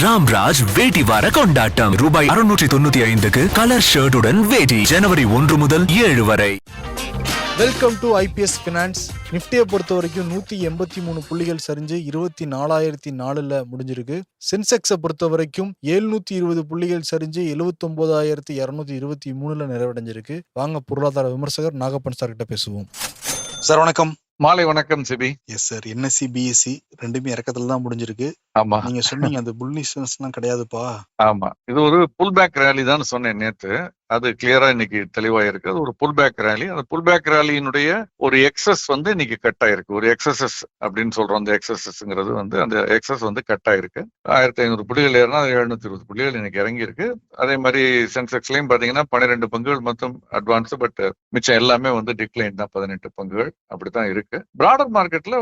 ராம்ராஜ் வேட்டி வார கொண்டாட்டம் ரூபாய் 695க்கு கலர் ஷர்ட்டுடன் வேட்டி ஜனவரி 1 முதல் 7 வரை. Welcome to IPS finance. நிஃப்டியை பொறுத்த வரைக்கும் 183 புள்ளிகள் சரிஞ்சு 24,004 முடிஞ்சிருக்கு. சென்செக்ஸை பொறுத்த வரைக்கும் 720 புள்ளிகள் சரிஞ்சு 79,223 நிறைவடைஞ்சிருக்கு. வாங்க பொருளாதார விமர்சகர் நாகப்பன் சார் கிட்ட பேசுவோம். சார் வணக்கம். மாலை வணக்கம் Sibi. Yes sir, NSE BSE ரெண்டுமே இறக்கத்துல தான் முடிஞ்சிருக்கு. ஆமா, நீங்க சொன்னீங்க அந்த புல்லிஷ்னஸ்லாம் கிடையாதுப்பா. ஆமா, இது ஒரு புல் பேக் ரேலி தான் சொன்னேன் நேத்து. அது கிளியரா இன்னைக்கு தெளிவா இருக்கு. அது ஒரு புல் பேக் ரேலி. அந்த புல் பேக் ரேலியினுடைய ஒரு எக்ஸஸ் இன்னைக்கு கட் ஆயிருக்கு. ஒரு எக்ஸசஸ் அப்படின்னு சொல்றோம். அந்த எக்ஸசஸ்ங்கிறது அந்த எக்ஸஸ் கட் ஆயிருக்கு. 1500 புள்ளிகள் ஏறினா 720 புள்ளிகள் இன்னைக்கு இறங்கி இருக்கு. அதே மாதிரி சென்செக்ஸ்லயும் பாத்தீங்கன்னா 12 பங்குகள் மொத்தம் அட்வான்ஸ். பட் மிச்சம் எல்லாமே டிக்ளைன் தான். 18 பங்குகள் அப்படித்தான் இருக்கு. பிராடர் மார்க்கெட்ல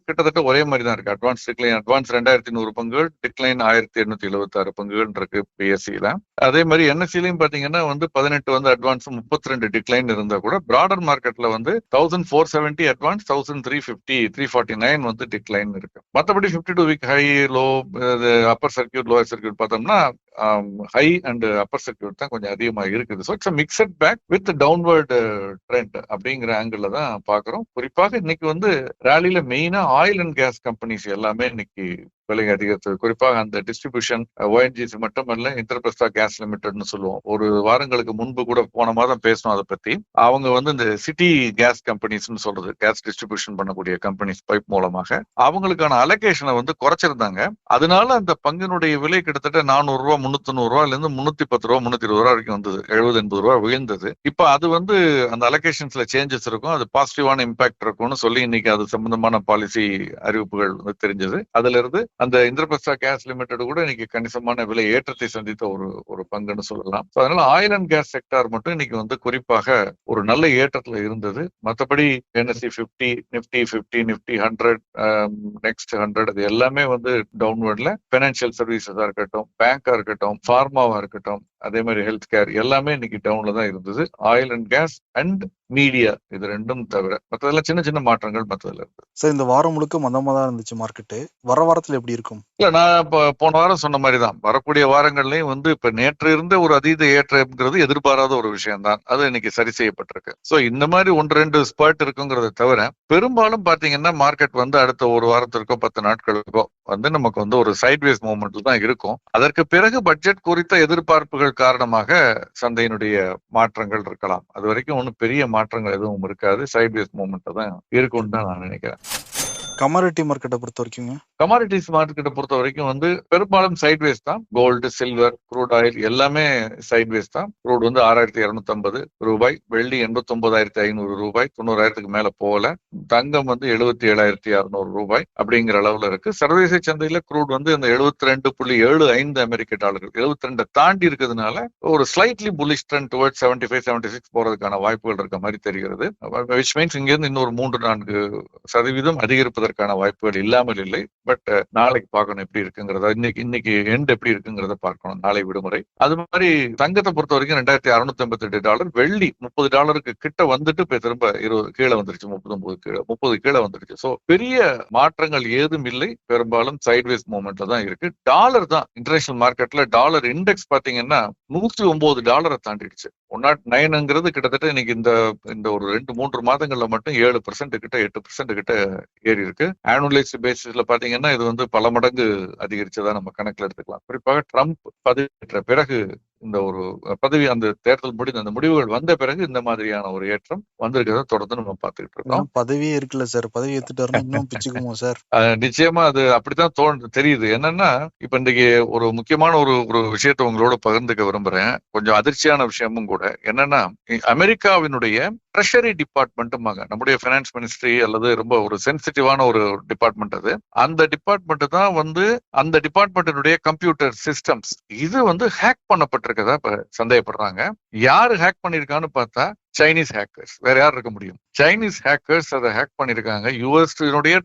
கிட்டத்தட்ட ஒரே மாதிரி தான் இருக்கு. அட்வான்ஸ் டிக்ளைன், அட்வான்ஸ் 2100 பங்குகள், டிக்ளைன் 1876 பங்குகள் இருக்கு பிஎஸ்சியில. அதே மாதிரி என்எஸ்சிலையும் பாத்தீங்கன்னா 18 அட்வான்ஸ், 32 டிக்ளைன் இருந்தா கூட பிராடர் மார்க்கெட்ல 1470 அட்வான்ஸ், 1350 349 டிக்ளைன் இருக்கு. மற்றபடி 52 week high, low, Appar circuit, lower circuit பார்த்தோம்னா ஹை அண்ட் அப்பர் சர்க்கியூட் தான் கொஞ்சம் அதிகமா இருக்குது. So it's mixed back with downward trend அப்படிங்கிற ஆங்கிள் தான் பாக்குறோம். குறிப்பாக இன்னைக்கு ரேலியில மெயினா ஆயில் அண்ட் கேஸ் கம்பெனிஸ் எல்லாமே இன்னைக்கு விலை அதிகரித்தது. குறிப்பாக அந்த டிஸ்ட்ரிபியூஷன் ONGC மட்டுமல்ல, இன்டர்பிரஸ்டா கேஸ் லிமிடெட்னு சொல்லுவோம். ஒரு வாரங்களுக்கு முன்பு கூட போன மாதம் பேசணும் அதை பத்தி. அவங்க இந்த சிட்டி கேஸ் கம்பெனிஸ்ன்னு சொல்றது, கேஸ் டிஸ்ட்ரிபியூஷன் பண்ணக்கூடிய கம்பெனிஸ் பைப் மூலமாக அவங்களுக்கான அலோகேஷனை குறைச்சிருந்தாங்க. அதனால அந்த பங்கினுடைய விலை கிட்டத்தட்ட 400 ரூபா, 390 ரூபாயில இருந்து 310 ரூபா, 320 ரூபா வரைக்கும் வந்தது. 70-80 ரூபா விழுந்தது. இப்ப அது அந்த அலோகேஷன்ஸ்ல சேஞ்சஸ் இருக்கும். அது பாசிட்டிவான இம்பாக்ட் இருக்கும்னு சொல்லி இன்னைக்கு அது சம்பந்தமான பாலிசி அறிவிப்புகள் தெரிஞ்சது. அதுல இருந்து அந்த இந்திரபிரஸ்தா கேஸ் லிமிடெட் கூட இன்னைக்கு கணிசமான விலை ஏற்றத்தை சந்தித்த ஒரு பங்குன்னு சொல்லலாம். அதனால ஆயில் அண்ட் கேஸ் செக்டார் மட்டும் இன்னைக்கு குறிப்பாக ஒரு நல்ல ஏற்றத்துல இருந்தது. மற்றபடி என்எஸ்சி 50, நிப்டி 50, நிப்டி 100, நெக்ஸ்ட் 100 அது எல்லாமே டவுன்வர்ட்ல. பைனான்சியல் சர்வீசஸா இருக்கட்டும், பேங்கா இருக்கட்டும், ஃபார்மாவா இருக்கட்டும், அதே மாதிரி ஹெல்த் கேர் எல்லாமே இன்னைக்கு டவுன்ல தான் இருந்தது. Oil and gas and media இது ரெண்டும் தவிர மற்றதெல்லாம் சின்ன சின்ன மாற்றங்கள் மற்றதுல இருக்கு. சார், இந்த வாரம் முழுக்க மந்தமா தான் இருந்துச்சு மார்க்கெட்டு. வர வாரத்துல எப்படி இருக்கும்? இல்ல, நான் போன வாரம் சொன்ன மாதிரி தான் வரக்கூடிய வாரங்கள்லயும் இப்ப நேற்று இருந்த ஒரு அதீத ஏற்றம்ங்கிறது எதிர்பாராத ஒரு விஷயம் தான். அது இன்னைக்கு சரி செய்யப்பட்டிருக்கு. சோ இந்த மாதிரி 1-2 ஸ்பாட் இருக்குங்கிறத தவிர பெரும்பாலும் பாத்தீங்கன்னா மார்க்கெட் அடுத்த ஒரு வாரத்திற்கோ 10 நாட்களுக்கோ நமக்கு ஒரு சைட்வேஸ் மூவ்மெண்ட்ல தான் இருக்கும். அதற்கு பிறகு பட்ஜெட் குறித்த எதிர்பார்ப்புகள் காரணமாக சந்தையினுடைய மாற்றங்கள் இருக்கலாம். அது வரைக்கும் ஒன்றும் பெரிய மாற்றங்கள் எதுவும் இருக்காது. சைட்வேஸ் மூவ்மெண்ட் தான் இருக்கும்னு தான் நான் நினைக்கிறேன். கமாடிட்டி மார்க்கெட்டை பொறுத்த வரைக்கும், கமாடிட்டிஸ் மார்க்கெட்டை பொறுத்த வரைக்கும் பெரும்பாலும் சைட்வேஸ் தான். கோல்டு, சில்வர், க்ரூட் ஆயில் எல்லாமே சைட்வேஸ் தான். க்ரூட் 6250 ரூபாய், வெள்ளி 89,500 ரூபாய், 90,000க்கு மேல போகல. தங்கம் 77,600 ரூபாய் அப்படிங்கிற அளவுல இருக்கு. சர்வதேச சந்தையில க்ரூட் அந்த 72.75 அமெரிக்க டாலர்கள் 72 தாண்டி இருக்கிறதுனால ஒரு ஸ்லைட்லி புல்லிஷ் ட்ரெண்ட் டுவர்ட்ஸ் 75-76 போறதுக்கான வாய்ப்புகள் இருக்க மாதிரி தெரிகிறது. which means இங்கிருந்து இன்னொரு 3-4% அதிகரிப்பதற்கான வாய்ப்புகள் இல்லாமல் இல்லை. பட் நாளைக்கு பார்க்கணும் எப்படி இருக்குங்கிறத. இன்னைக்கு எண்ட் எப்படி இருக்குங்கிறத பார்க்கணும். நாளை விடுமுறை. அது மாதிரி தங்கத்தை பொறுத்த வரைக்கும் $2,658, வெள்ளி $30 கிட்ட இப்ப திரும்ப 20 கீழே வந்துருச்சு. 30 கீழே வந்துருச்சு. சோ பெரிய மாற்றங்கள் ஏதும் இல்லை. பெரும்பாலும் சைட்வேஸ் மூவ்மெண்ட்ல தான் இருக்கு. டாலர் தான் இன்டர்நேஷனல் மார்க்கெட்ல டாலர் இண்டெக்ஸ் பாத்தீங்கன்னா $109 தாண்டிடுச்சு. 109ங்கிறது கிட்டத்தட்ட இன்னைக்கு இந்த ஒரு 2-3 மாதங்கள்ல மட்டும் 7% கிட்ட 8% கிட்ட ஏறி இருக்கு. ஆனுவலைஸ்ட் பேசிஸ்ல பாத்தீங்கன்னா இது பல மடங்கு அதிகரிச்சதா நம்ம கணக்குல எடுத்துக்கலாம். குறிப்பாக ட்ரம்ப் பதவியேற்ற பிறகு இந்த ஒரு பதவி, அந்த தேர்தல் முடிந்த அந்த முடிவுகள் வந்த பிறகு இந்த மாதிரியான ஒரு ஏற்றம் வந்திருக்கிறத தொடர்ந்து நம்ம பார்த்துக்கிட்டு இருக்கோம். பதவியே இருக்குல்ல சார், பதவி எடுத்துட்டாருன்னா இன்னும் பிச்சுக்குமோ சார்? நிச்சயமா அது அப்படித்தான் தெரியுது. என்னன்னா இப்ப இன்றைக்கு ஒரு முக்கியமான ஒரு விஷயத்தை உங்களோட பகிர்ந்துக்க விரும்புறேன். கொஞ்சம் அதிர்ச்சியான விஷயமும் கூட. என்னன்னா அமெரிக்காவினுடைய ட்ரெஷரி டிபார்ட்மெண்ட்டுமாங்க, நம்முடைய பைனான்ஸ் மினிஸ்ட்ரி அல்லது ரொம்ப ஒரு சென்சிட்டிவான ஒரு டிபார்ட்மெண்ட் அது. அந்த டிபார்ட்மெண்ட் தான் அந்த டிபார்ட்மெண்ட்டினுடைய கம்ப்யூட்டர் சிஸ்டம்ஸ் இது ஹேக் பண்ணப்பட்டிருக்கதா இப்ப சந்தேகப்படுறாங்க. யாரு ஹேக் பண்ணிருக்கான்னு பார்த்தா சைனீஸ் ஹேக்கர்ஸ். வேற யார் இருக்க முடியும்? சைனீஸ் ஹேக்கர்ஸ் அதை ஹேக் பண்ணிருக்காங்க. யுஎஸ்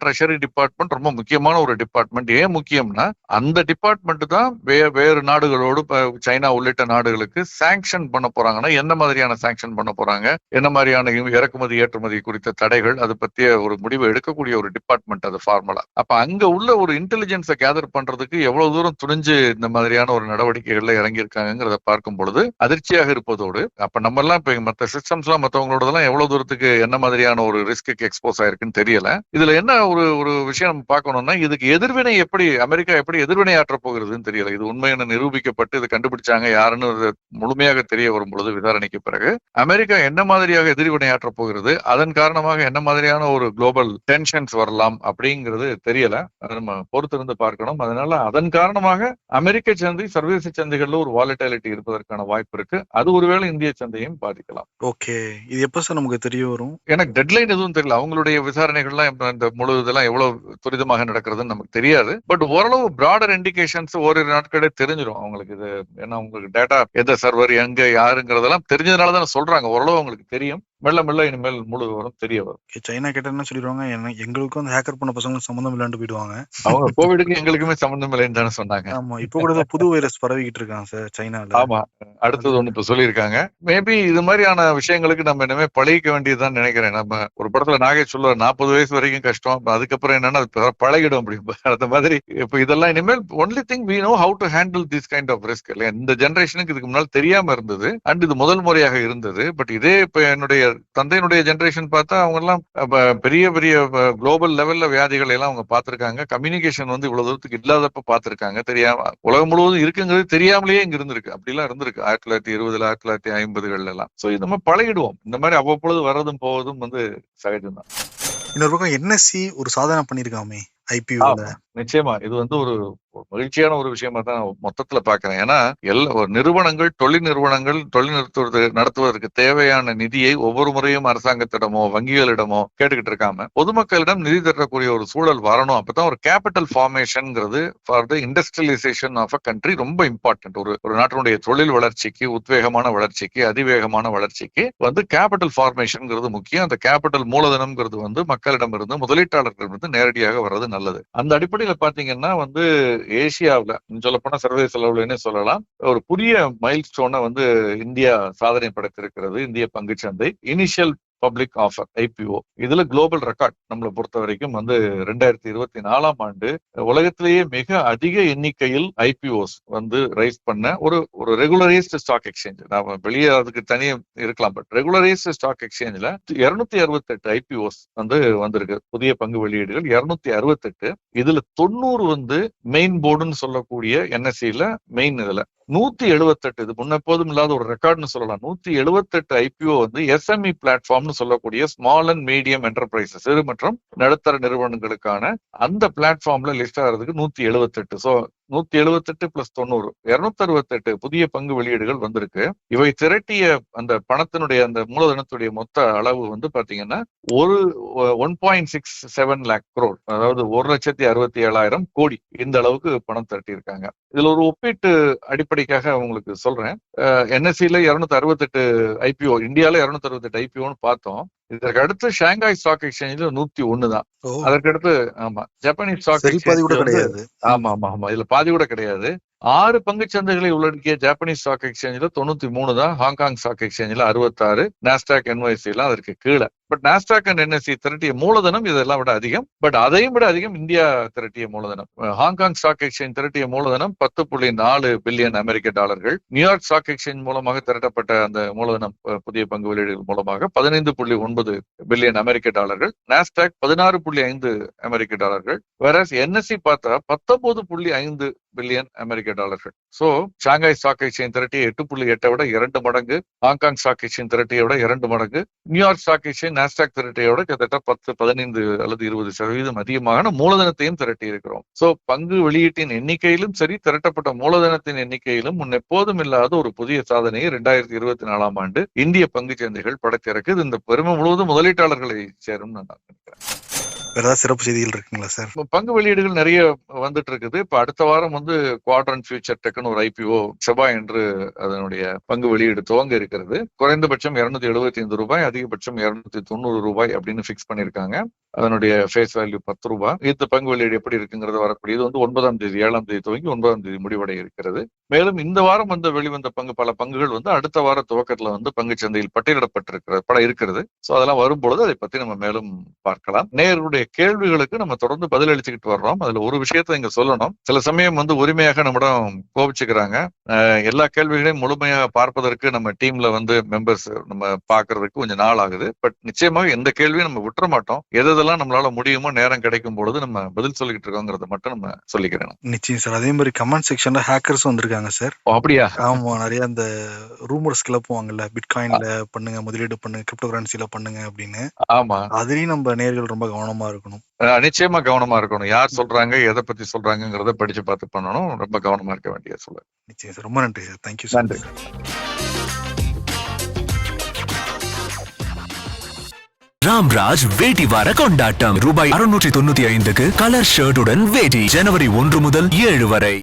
ட்ரெஷரி டிபார்ட்மெண்ட் ரொம்ப முக்கியமான ஒரு டிபார்ட்மெண்ட். ஏன் முக்கியம்னா அந்த டிபார்ட்மெண்ட் தான் வேறு நாடுகளோடு சைனா உள்ளிட்ட நாடுகளுக்கு சாங்ஷன் பண்ண போறாங்கன்னா என்ன மாதிரியான சாங்ஷன் பண்ண போறாங்க, என்ன மாதிரியான இறக்குமதி ஏற்றுமதி குறித்த தடைகள், அது பத்திய ஒரு முடிவை எடுக்கக்கூடிய ஒரு டிபார்ட்மெண்ட் அது ஃபார்மலா. அப்ப அங்க உள்ள ஒரு இன்டெலிஜென்ஸை கேதர் பண்றதுக்கு எவ்வளவு தூரம் துணிஞ்சு இந்த மாதிரியான ஒரு நடவடிக்கைகள்ல இறங்கி இருக்காங்கிறத பார்க்கும் பொழுது அதிர்ச்சியாக இருப்பதோடு, அப்ப நம்ம எல்லாம் இப்ப மற்ற சிஸ்டம்ஸ் எல்லாம் மற்றவங்களோடதெல்லாம் எவ்வளவு தூரத்துக்கு என்ன மாதிரியான ஒரு ரிஸ்க்கு எக்ஸ்போஸ் ஆயிருக்குன்னு தெரியல. இதுல என்ன ஒரு விஷயம் நம்ம பார்க்கணும்னா, இதுக்கு எதிர்வினை எப்படி அமெரிக்கா எப்படி எதிர்வினை ஆற்ற போகிறதுன்னு தெரியல. இது உண்மையான நிரூபிக்கப்பட்டு இது கண்டுபிடிச்சாங்க யாருன்னு முழுமையாக தெரிய வரும் பொழுது விசாரணைக்கு பிறகு அமெரிக்கா என்ன மாதிரியாக எதிர்வினை ஆற்ற போகிறது, அதன் காரணமாக என்ன மாதிரியான ஒரு குளோபல் டென்ஷன்ஸ் வரலாம் அப்படிங்கிறது தெரியல. நம்ம பொறுத்திருந்து பார்க்கணும். அதனால அதன் காரணமாக அமெரிக்க சந்தை சர்வதேச சந்தைகள்ல ஒரு வாலட்டிலிட்டி இருப்பதற்கான வாய்ப்பு இருக்கு. அது ஒருவேளை இந்திய சந்தையும் பாதிக்கலாம். ஓகே, இது எப்ப சார் நமக்கு தெரிய வரும்? எனக்கு டெட்லைன் எதுவும் தெரியல. அவங்களுடைய விசாரணைகள்லாம் இந்த முழு இதெல்லாம் எவ்வளவு துரிதமாக நடக்கிறதுன்னு நமக்கு தெரியாது. பட் ஓரளவு பிராடர் இண்டிகேஷன்ஸ் ஓரிரு நாட்களே தெரிஞ்சிடும் அவங்களுக்கு. இது ஏன்னா உங்களுக்கு டேட்டா எந்த சர்வர் எங்க யாருங்கிறதெல்லாம் தெரிஞ்சதுனால தான் சொல்றாங்க. ஓரளவு அவங்களுக்கு தெரியும். மெல்ல மெல்ல இனிமேல் முழு வரும் தெரிய வரும். சைனா கிட்ட என்ன சொல்லிடுவாங்க, எங்களுக்கும் அந்த ஹேக்கர் பண்ண பசங்களும் சம்பந்தம் இல்லாண்டு போயிடுவாங்க. அவங்க கோவிடுக்கு எங்களுக்குமே சம்பந்தம் இல்லைன்னு தானே சொன்னாங்க. ஆமா, இப்ப கூட புது வைரஸ் பரவிக்கிட்டு இருக்காங்க சார் சைனால. ஆமா, அடுத்தது ஒண்ணு இப்ப சொல்லியிருக்காங்க. மேபி இது மாதிரியான விஷயங்களுக்கு நம்ம இனிமே பழகிக்க வேண்டியதுதான் நினைக்கிறேன். நம்ம ஒரு படத்துல நாகேஷ் சொல்லுவார் 40 வயசு வரைக்கும் கஷ்டம், அதுக்கப்புறம் என்னன்னா பழகிடும் அப்படி. அந்த மாதிரி இப்ப இதெல்லாம் இனிமேல் only thing we know how to handle this kind of risk இல்லையா. இந்த ஜெனரேஷனுக்கு இதுக்கு முன்னால் தெரியாம இருந்தது அண்ட் இது முதல் முறையாக இருந்தது. பட் இதே இப்ப என்னுடைய தந்தையினுடைய ஜெனரேஷன் பார்த்தா அவங்க எல்லாம் பெரிய பெரிய குளோபல் லெவல்ல வியாதிகளை எல்லாம் அவங்க பார்த்திருக்காங்க. கம்யூனிகேஷன் வந்து இவ்வளவு தூரத்துக்கு இல்லாதப்ப பார்த்திருக்காங்க. தெரியாம உலகம் முழுவதும் இருக்குங்கிறது தெரியாமலேயே இங்க இருந்திருக்கு. அப்படி எல்லாம் இருந்திருக்கு 1920 1950 எல்லாம். சோ நம்ம பழகிடுவோம். இந்த மாதிரி அவ்வப்பொழுது வர்றதும் போவதும் வந்து சகஜம்தான். இன்னொரு பக்கம் என்எஸ்சி ஒரு சாதனை பண்ணிருக்காமே ஐபிஓல. நிச்சயமா இது வந்து ஒரு மகிழ்ச்சியான ஒரு விஷயமா தான் மொத்தத்துல பாக்குறேன். ஏன்னா ஒரு நிறுவனங்கள் தொழில் நடத்துவதற்கு தேவையான நிதியை ஒவ்வொரு முறையும் அரசாங்கத்திடமோ வங்கிகளிடமோ கேட்டுக்கிட்டு இருக்காம பொதுமக்களிடம் நிதி திரட்டக்கூடிய ஒரு சூழல் வரணும். அப்பதான் ஒரு கேபிட்டல் ஃபார்மேஷன்ங்கிறது for the industrialisation of a country ரொம்ப இம்பார்ட்டன்ட். ஒரு நாட்டினுடைய தொழில் வளர்ச்சிக்கு, உத்வேகமான வளர்ச்சிக்கு, அதிவேகமான வளர்ச்சிக்கு வந்து கேபிட்டல் ஃபார்மேஷன்ங்கிறது முக்கியம். அந்த கேபிட்டல் மூலதனம்ங்கிறது வந்து மக்களிடமிருந்து முதலீட்டாளர்களிடமிருந்து நேரடியாக வர்றது நல்லது. அந்த அடிப்படையில பாத்தீங்கன்னா வந்து ஏசியாவில் சொல்ல போனா சர்வதேச அளவுலன்னு சொல்லலாம், ஒரு புதிய மைல் ஸ்டோனை வந்து இந்தியா சாதனை படைத்திருக்கிறது. இந்திய பங்குச்சந்தை இனிஷியல் பப்ளிக் ஆஃபர் ஐபிஓ இதுல குளோபல் ரெக்கார்ட் நம்மளை பொறுத்த வரைக்கும் வந்து 2024 உலகத்திலேயே மிக அதிக எண்ணிக்கையில் ஐபிஓஸ் வந்து ரைஸ் பண்ண ஒரு ரெகுலரைஸ்டு ஸ்டாக் எக்ஸ்சேஞ்ச். நாம வெளியே அதுக்கு தனியாக இருக்கலாம், பட் ரெகுலரைஸ்டு ஸ்டாக் எக்ஸ்சேஞ்சில் 268 ஐபிஓஸ் வந்து வந்திருக்கு. புதிய பங்கு வெளியீடுகள் 268. இதுல 90 வந்து மெயின் போர்டுன்னு சொல்லக்கூடிய என்எஸ்சில மெயின். இதுல 178 இது முன்னெப்போதும் இல்லாத ஒரு ரெக்கார்ட்னு சொல்லலாம். 178 ஐபிஓ வந்து எஸ்எம்இ பிளாட்ஃபார்ம்னு சொல்லக்கூடிய ஸ்மால் அண்ட் மீடியம் என்டர்பிரைசஸ் சிறு மற்றும் நடுத்தர நிறுவனங்களுக்கான அந்த பிளாட்ஃபார்ம்ல லிஸ்ட் ஆகிறதுக்கு 178. சோ 178 பிளஸ் 90 268 புதிய பங்கு வெளியீடுகள் வந்திருக்கு. இவை திரட்டிய அந்த பணத்தினுடைய அந்த மூலதனத்துடைய மொத்த அளவு வந்து பாத்தீங்கன்னா 1.67 lakh crore, அதாவது 1,67,000 கோடி. இந்த அளவுக்கு பணம் திரட்டி இருக்காங்க. இதுல ஒரு ஒப்பீட்டு அடிப்படைக்காக உங்களுக்கு சொல்றேன். என்எஸ்சில 268 ஐபிஓ, இந்தியால 268 ஐபிஓன்னு பார்த்தோம். இதற்கு அடுத்து ஷாங்காய் ஸ்டாக் எக்ஸ்சேஞ்சில் 101 தான். அதற்கடுத்து ஆமா ஜப்பானீஸ் ஸ்டாக் எக்ஸ்சேஞ்ச் ஆமா இதுல பாதி கூட கிடையாது. 6 பங்குச்சந்தைகளை உள்ளடக்கிய ஜப்பானீஸ் ஸ்டாக் எக்ஸ்சேஞ்சில் 93 தான். ஹாங்காங் ஸ்டாக் எக்ஸ்சேஞ்சில் 66, நாஸ்டாக் என்ஒய்சி எல்லாம் அதற்கு கீழே. பட் நாஸ்டாக் அண்ட் என்எஸ்சி திரட்டிய மூலதனம் இதெல்லாம் விட அதிகம். பட் அதையும் விட அதிகம் இந்தியா திரட்டிய மூலதனம். ஹாங்காங் ஸ்டாக் எக்ஸ்சேஞ்ச் திரட்டிய மூலதனம் 10.4 பில்லியன் அமெரிக்க டாலர்கள். நியூயார்க் ஸ்டாக் எக்ஸ்சேஞ்ச் மூலமாக திரட்டப்பட்ட அந்த மூலதனம் புதிய பங்கு வெளியீடுகள் மூலமாக 15.9 பில்லியன் அமெரிக்க டாலர்கள். நாஸ்டாக் 16.5 அமெரிக்க டாலர்கள். வேற என்எஸ்சி பார்த்தா 19.5 பில்லியன் அமெரிக்க டாலர்கள். சோ ஷாங்காய் ஸ்டாக் எக்ஸ்சேஞ்ச் திரட்டிய 8.8 விட 2 மடங்கு, ஹாங்காங் ஸ்டாக் எக்ஸ்சேஞ்ச் திரட்டிய விட 2 மடங்கு, நியூயார்க் ஸ்டாக் எக்ஸ்சேஞ்ச் நாஸ்டாக் திரட்டியோட கிட்டத்தட்ட 10, 15 அல்லது 20% அதிகமான மூலதனத்தையும் திரட்டி இருக்கிறோம். சோ பங்கு வெளியீட்டின் எண்ணிக்கையிலும் சரி, திரட்டப்பட்ட மூலதனத்தின் எண்ணிக்கையிலும் முன்னெப்போதும் இல்லாத ஒரு புதிய சாதனையை 2024 இந்திய பங்கு சந்தைகள் படைத்திருக்கு. இந்த பெருமை முழுவதும் முதலீட்டாளர்களை சேரும் நான் நினைக்கிறேன். வேற ஏதாவது சிறப்பு செய்திகள் இருக்குங்களா சார்? பங்கு வெளியீடுகள் நிறைய வந்துட்டு இருக்குது. இப்ப அடுத்த வாரம் வந்து குவாட்ரண்ட் ஃபியூச்சர் டெக்னு ஒரு IPO செபாய் என்று அதனுடைய பங்கு வெளியீடு துவங்க இருக்கிறது. குறைந்தபட்சம் 275 ரூபாய், அதிகபட்சம் 290 ரூபாய் அப்படின்னு பிக்ஸ் பண்ணிருக்காங்க. அதனுடைய ஃபேஸ் வேல்யூ 10 ரூபாய். இந்த பங்கு வெளியீடு எப்படி இருக்குங்கிறது வரக்கூடியது வந்து 9ஆம் தேதி 7ஆம் தேதி துவங்கி 9ஆம் தேதி முடிவடைய இருக்கிறது. மேலும் இந்த வாரம் வந்து வெளிவந்த பல பங்குகள் வந்து அடுத்த வார துவக்கத்துல வந்து பங்கு சந்தையில் இருக்கிறது. சோ அதெல்லாம் வரும்பொழுது அதை பத்தி நம்ம மேலும் பார்க்கலாம். நேயர்களுடைய கேள்விகளுக்கு நம்ம தொடர்ந்து பதிலளிச்சுக்கிட்டு வர்றோம். அதுல ஒரு விஷயத்த இங்க சொல்லணும். சில சமயம் வந்து உரிமையாக நம்மிடம் கோபிச்சுக்கிறாங்க. எல்லா கேள்விகளையும் முழுமையாக பார்ப்பதற்கு நம்ம டீம்ல வந்து மெம்பர்ஸ் நம்ம பாக்குறதுக்கு கொஞ்சம் நாள் ஆகுது. பட் நிச்சயமாக எந்த கேள்வியும் நம்ம விட்டுற மாட்டோம். எதெல்லாம் நம்மளால முடியுமோ நேரம் கிடைக்கும் பொழுது நம்ம பதில் சொல்லிக்கிட்டு இருக்கோங்கிறத மட்டும் நம்ம சொல்லிக்கிறேன். நிச்சயம் சார். அதே மாதிரி கமெண்ட் செக்ஷன்ல ஹேக்கர்ஸ் வந்திருக்காங்க சார். அப்படியா? ஆமா, நிறைய அந்த ரூமர்ஸ் கிளப்புவாங்கல்ல, பிட்காயின்ல பண்ணுங்க, முதலீடு பண்ணுங்க, கிரிப்டோ கரன்சில பண்ணுங்க அப்படின்னு. ஆமா, அதுலயும் நம்ம நேயர்கள் ரொம்ப கவனமா இருக்கணும். நிச்சயமா கவனமா இருக்கணும். யார் சொல்றாங்க, எதை பத்தி சொல்றாங்கிறத படிச்சு பார்த்து பண்ணணும். ரொம்ப கவனமா இருக்க வேண்டிய சொல்ல. நிச்சயம் சார். ரொம்ப நன்றி சார். Thank you sir. நன்றி. ராம்ராஜ் வேட்டி வார கொண்டாட்டம் ரூபாய் 695க்கு கலர் ஷர்ட்டுடன் வேட்டி ஜனவரி 1 முதல் 7 வரை.